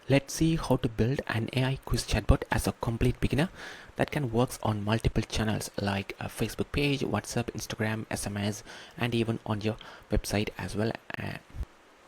Let's see how to build an AI quiz chatbot as a complete beginner that can work on multiple channels like a Facebook page, WhatsApp, Instagram, SMS, and even on your website as well.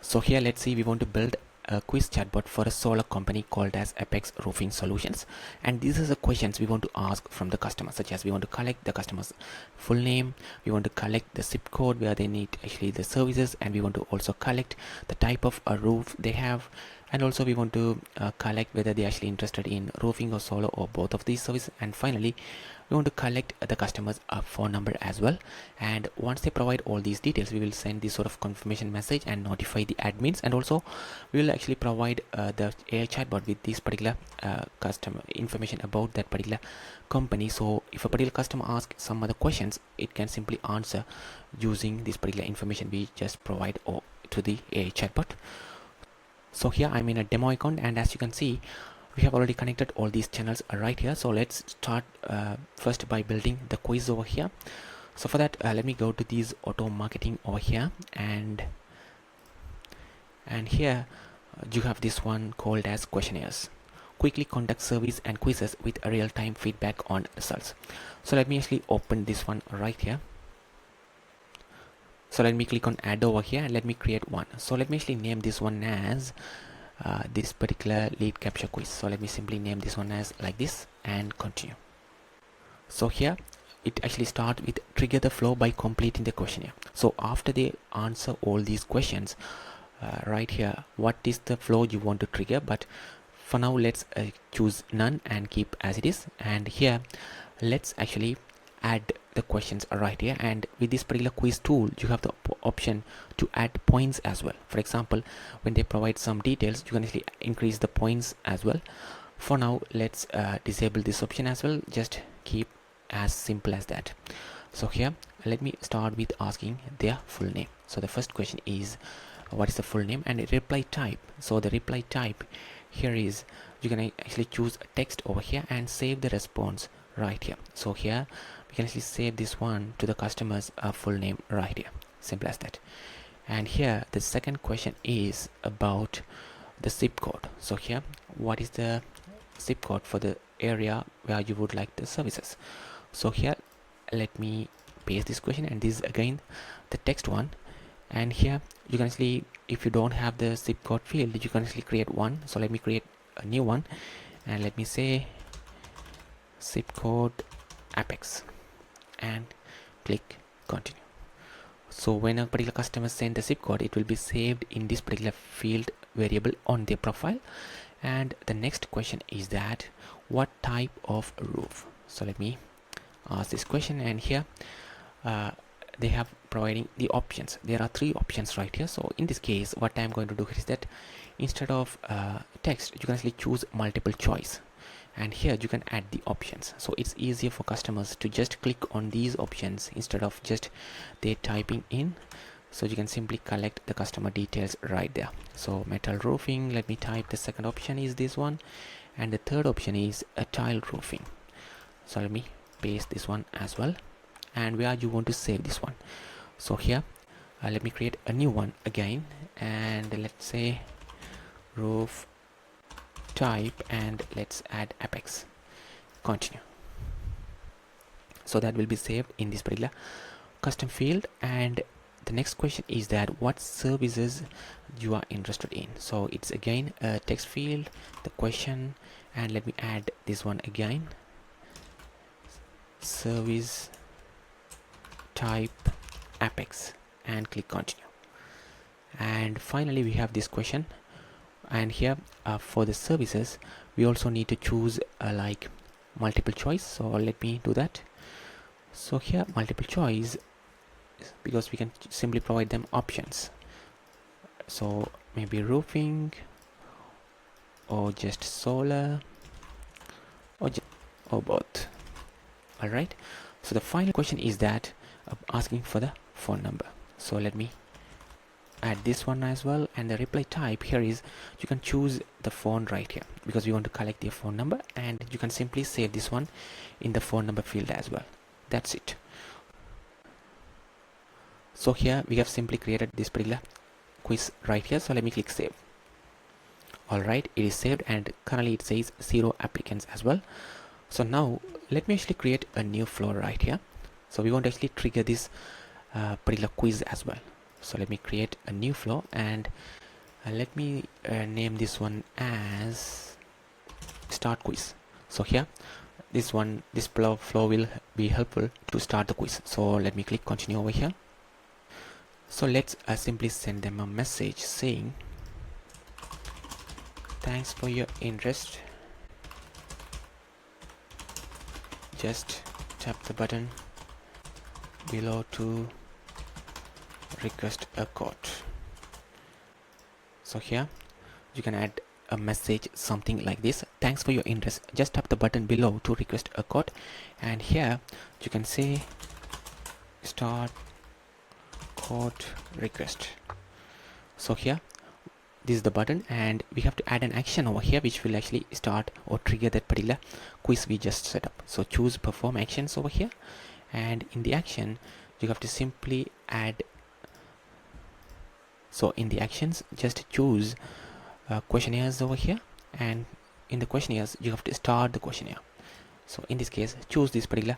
So here let's see, we want to build a quiz chatbot for a solar company called as Apex Roofing Solutions, and these are the questions we want to ask from the customer, such as we want to collect the customer's full name, we want to collect the zip code where they need actually the services, and we want to also collect the type of a roof they have, and also we want to collect whether they're actually interested in roofing or solar or both of these services, and finally we want to collect the customer's phone number as well. And once they provide all these details, we will send this sort of confirmation message and notify the admins, and also we will actually provide the AI chatbot with this particular customer information about that particular company. So if a particular customer asks some other questions, it can simply answer using this particular information we just provide to the AI chatbot. So here I'm in a demo account, and as you can see, we have already connected all these channels right here. So let's start first by building the quiz over here. So for that, let me go to these auto marketing over here, and here you have this one called as questionnaires. Quickly conduct surveys and quizzes with real-time feedback on results. So let me actually open this one right here. So let me click on add over here and let me create one. So let me actually name this one as this particular lead capture quiz. So let me simply name this one as like this and continue. So here it actually starts with trigger the flow by completing the questionnaire. So after they answer all these questions right here, what is the flow you want to trigger? But for now, let's choose none and keep as it is. And here let's actually add the questions right here, and with this particular quiz tool you have the option to add points as well. For example, when they provide some details, you can actually increase the points as well. For now, let's disable this option as well, just keep as simple as that. So here let me start with asking their full name. So the first question is what is the full name and reply type. So the reply type here is, you can actually choose text over here and save the response right here. So here we can actually save this one to the customer's full name right here, simple as that. And here the second question is about the zip code. So here, what is the zip code for the area where you would like the services? So here let me paste this question, and this is again the text one. And here you can actually, if you don't have the zip code field, you can actually create one. So let me create a new one, and let me say zip code Apex and click continue. So when a particular customer sends the zip code, it will be saved in this particular field variable on their profile. And the next question is that what type of roof. So let me ask this question, and here they have providing the options. There are three options right here. So in this case, what I'm going to do is that instead of text, you can actually choose multiple choice, and here you can add the options. So it's easier for customers to just click on these options instead of just they typing in. So you can simply collect the customer details right there. So metal roofing, let me type the second option is this one, and the third option is a tile roofing. So let me paste this one as well, and where you want to save this one. So here let me create a new one again, and let's say roof type, and let's add Apex, continue. So that will be saved in this particular custom field. And the next question is that what services you are interested in. So it's again a text field, the question, and let me add this one again, service type Apex, and click continue. And finally we have this question, and here for the services we also need to choose like multiple choice. So let me do that. So here multiple choice, because we can simply provide them options. So maybe roofing, or just solar, or both. All right. So the final question is that asking for the phone number. So let me add this one as well, and the reply type here is, you can choose the phone right here because we want to collect their phone number, and you can simply save this one in the phone number field as well. That's it. So here we have simply created this particular quiz right here. So let me click save. Alright, it is saved and currently it says 0 applicants as well. So now let me actually create a new flow right here. So we want to actually trigger this particular quiz as well. So let me create a new flow and let me name this one as start quiz. So here this flow will be helpful to start the quiz. So let me click continue over here. So let's simply send them a message saying thanks for your interest, just tap the button below to request a code. So here you can add a message something like this: thanks for your interest, just tap the button below to request a code. And here you can say start code request. So here this is the button and we have to add an action over here which will actually start or trigger that particular quiz we just set up. So choose perform actions over here, and in the action you have to simply add, so in the actions just choose questionnaires over here, and in the questionnaires you have to start the questionnaire. So in this case choose this particular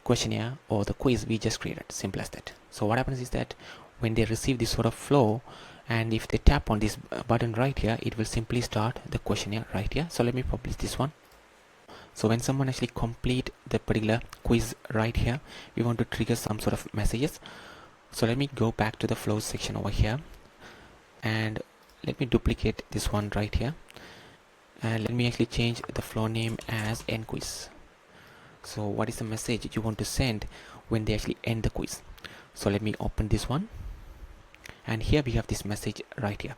questionnaire or the quiz we just created, simple as that. So what happens is that when they receive this sort of flow and if they tap on this button right here, it will simply start the questionnaire right here. So let me publish this one. So when someone actually complete the particular quiz right here, we want to trigger some sort of messages. So let me go back to the flows section over here and let me duplicate this one right here, and let me actually change the flow name as end quiz. So what is the message you want to send when they actually end the quiz? So let me open this one, and here we have this message right here: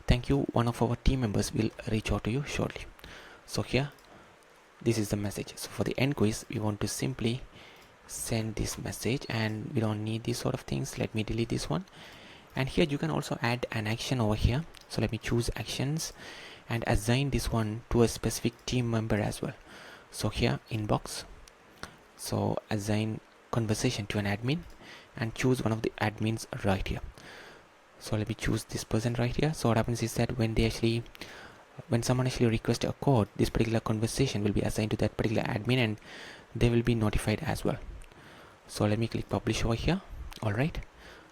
thank you, one of our team members will reach out to you shortly. So here this is the message. So for the end quiz we want to simply send this message, and we don't need these sort of things. Let me delete this one, and here you can also add an action over here. So let me choose actions and assign this one to a specific team member as well. So here inbox, so assign conversation to an admin and choose one of the admins right here. So let me choose this person right here. So what happens is that when someone actually requests a code, this particular conversation will be assigned to that particular admin and they will be notified as well. So let me click publish over here. Alright,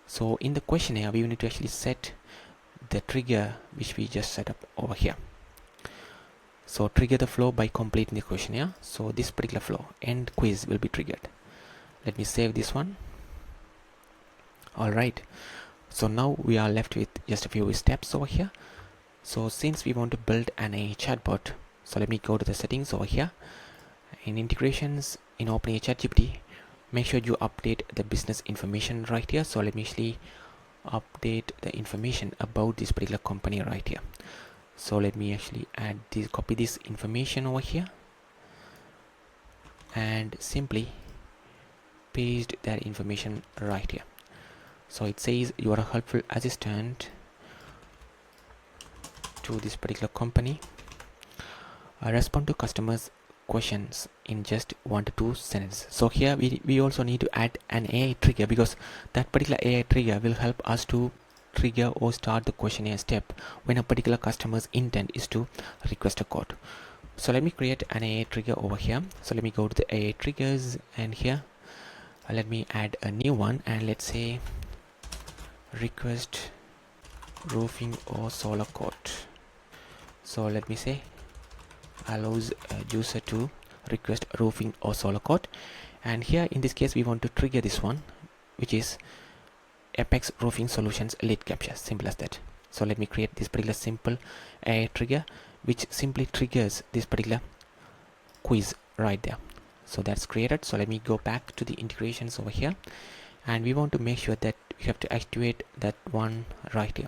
so in the questionnaire we need to actually set the trigger which we just set up over here. So trigger the flow by completing the questionnaire. So this particular flow, end quiz, will be triggered. Let me save this one. Alright, so now we are left with just a few steps over here. So since we want to build an AI chatbot, so let me go to the settings over here. In integrations, in OpenAI ChatGPT, make sure you update the business information right here. So let me actually update the information about this particular company right here. So let me actually add this, copy this information over here and simply paste that information right here. So it says you are a helpful assistant to this particular company. Respond to customers questions in just 1 to 2 sentences. So here we also need to add an AI trigger, because that particular AI trigger will help us to trigger or start the questionnaire step when a particular customer's intent is to request a code. So let me create an AI trigger over here. So let me go to the AI triggers, and here let me add a new one, and let's say request roofing or solar code. So let me say allows a user to request roofing or solar code, and here in this case we want to trigger this one, which is Apex Roofing Solutions lead capture, simple as that. So let me create this particular simple AI trigger which simply triggers this particular quiz right there. So that's created. So let me go back to the integrations over here, and we want to make sure that we have to activate that one right here.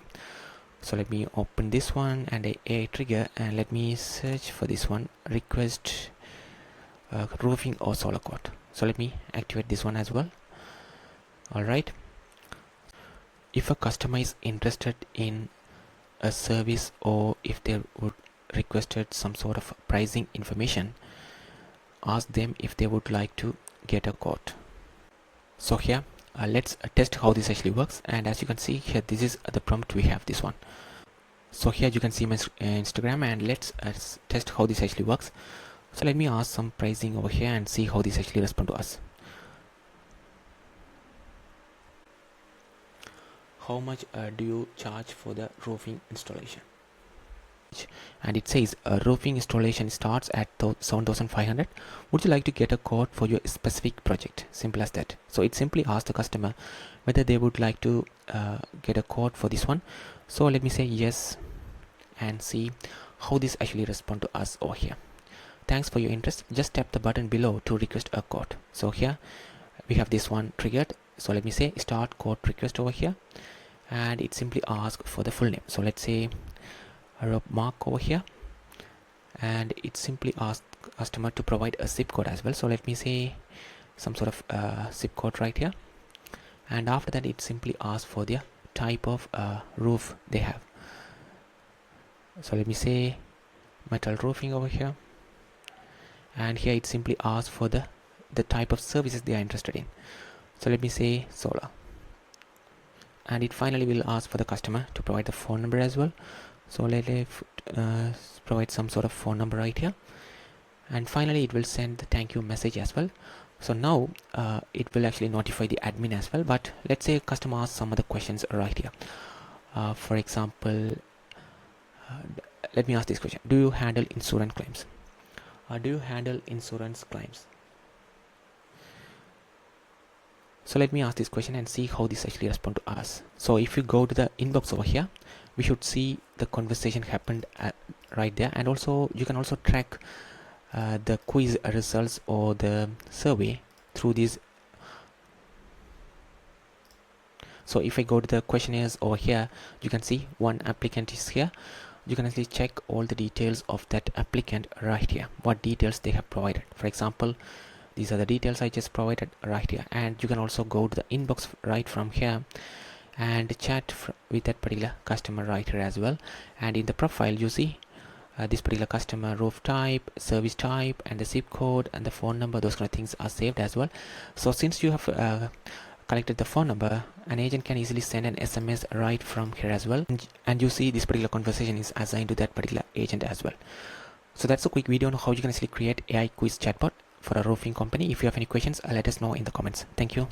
So let me open this one and a AI trigger, and let me search for this one, request roofing or solar code. So let me activate this one as well. Alright, if a customer is interested in a service, or if they would requested some sort of pricing information, ask them if they would like to get a quote. So here let's test how this actually works, and as you can see here, this is the prompt we have, this one. So here you can see my Instagram, and let's test how this actually works. So let me ask some pricing over here and see how this actually responds to us. How much do you charge for the roofing installation? And it says roofing installation starts at 7,500. Would you like to get a quote for your specific project? Simple as that. So it simply asks the customer whether they would like to get a quote for this one. So let me say yes and see how this actually responds to us over here. Thanks for your interest. Just tap the button below to request a quote. So here we have this one triggered. So let me say start quote request over here, and it simply asks for the full name. So let's say Mark over here, and it simply asks customer to provide a zip code as well. So let me say some sort of zip code right here, and after that it simply asks for the type of roof they have. So let me say metal roofing over here, and here it simply asks for the type of services they are interested in. So let me say solar, and it finally will ask for the customer to provide the phone number as well. So let me provide some sort of phone number right here, and finally it will send the thank you message as well. So now it will actually notify the admin as well. But let's say customer asks some other questions right here. For example, let me ask this question: do you handle insurance claims? Do you handle insurance claims? So let me ask this question and see how this actually responds to us. So if you go to the inbox over here, we should see the conversation happened right there, and also you can also track the quiz results or the survey through these. So if I go to the questionnaires over here, you can see one applicant is here. You can actually check all the details of that applicant right here, what details they have provided. For example, these are the details I just provided right here, and you can also go to the inbox right from here and chat with that particular customer right here as well. And in the profile you see this particular customer, roof type, service type, and the zip code and the phone number. Those kind of things are saved as well. So since you have collected the phone number, an agent can easily send an SMS right from here as well, and you see this particular conversation is assigned to that particular agent as well. So that's a quick video on how you can actually create AI quiz chatbot for a roofing company. If you have any questions, let us know in the comments. Thank you.